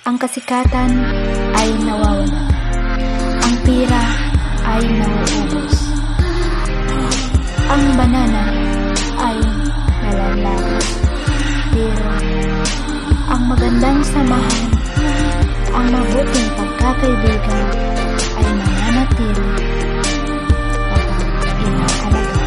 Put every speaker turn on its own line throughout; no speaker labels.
Ang kasikatan ay nawawala. Ang pira ay nauubos. Ang banana ay nalalagas. Pero ang magandang samahan, ang mabuting pagkakaibigan ay mananatili kapag inaalaga.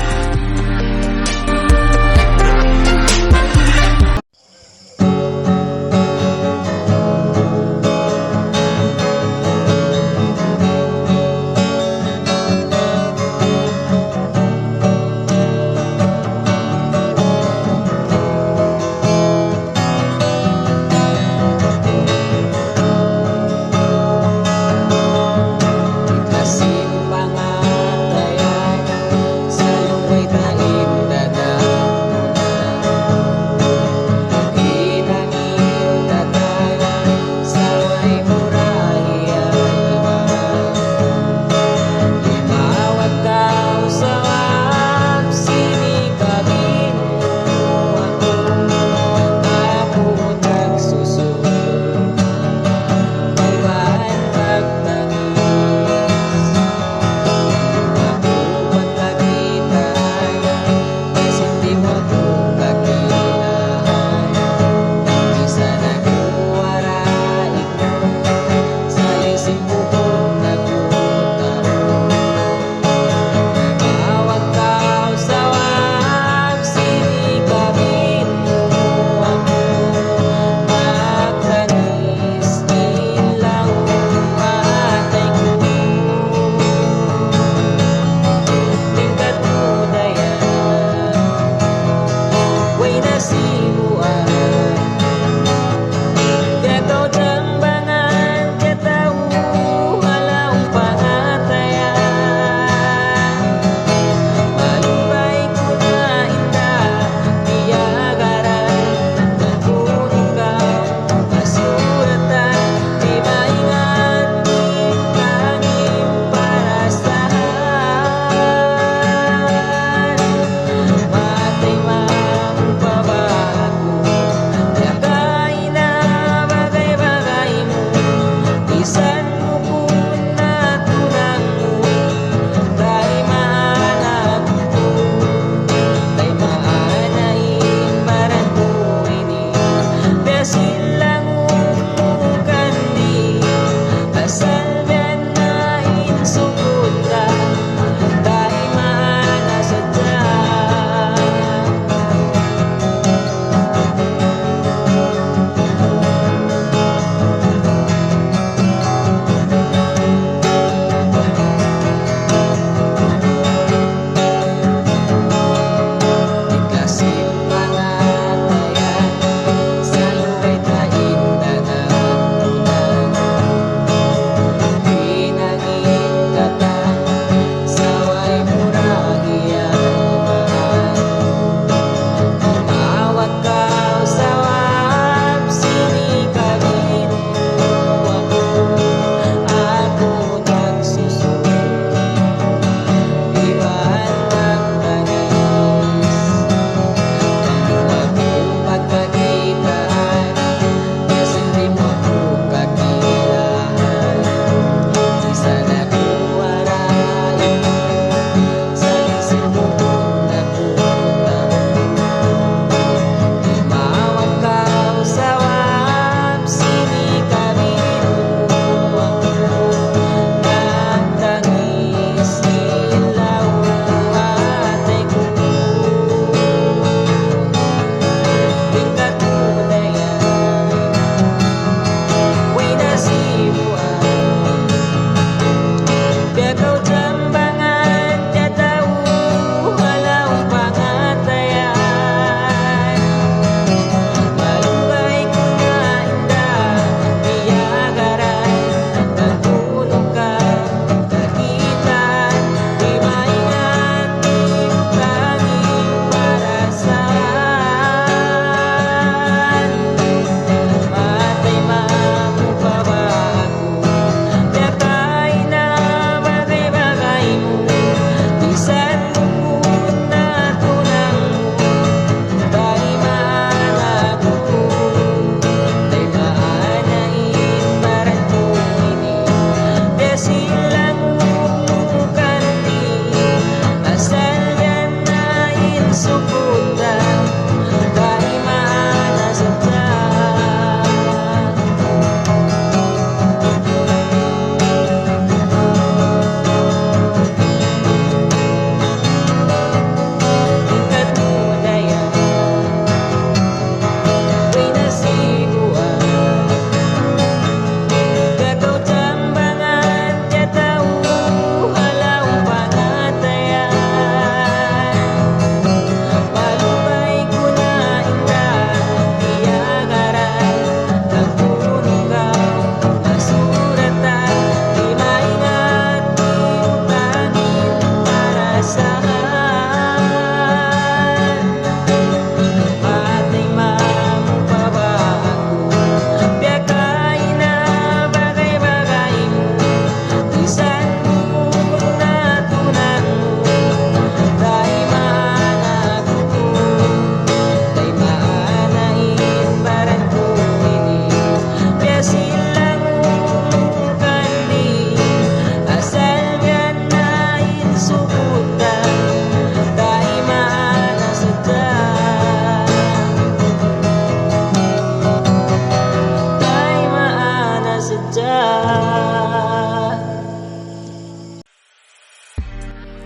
dyan.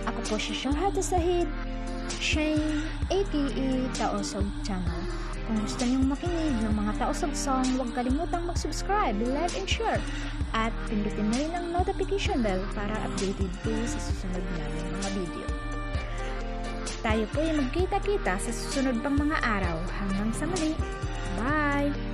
Ako po si Shahada Sahid, Shane, aka Taosog Channel. Kung gusto niyong makinig ng mga Taosog song, huwag kalimutang mag-subscribe, like, and share. At pindutin na rin ang notification bell para updated kayo sa susunod namin mga video. Tayo po ay magkita-kita sa susunod pang mga araw. Hanggang sa muli. Bye!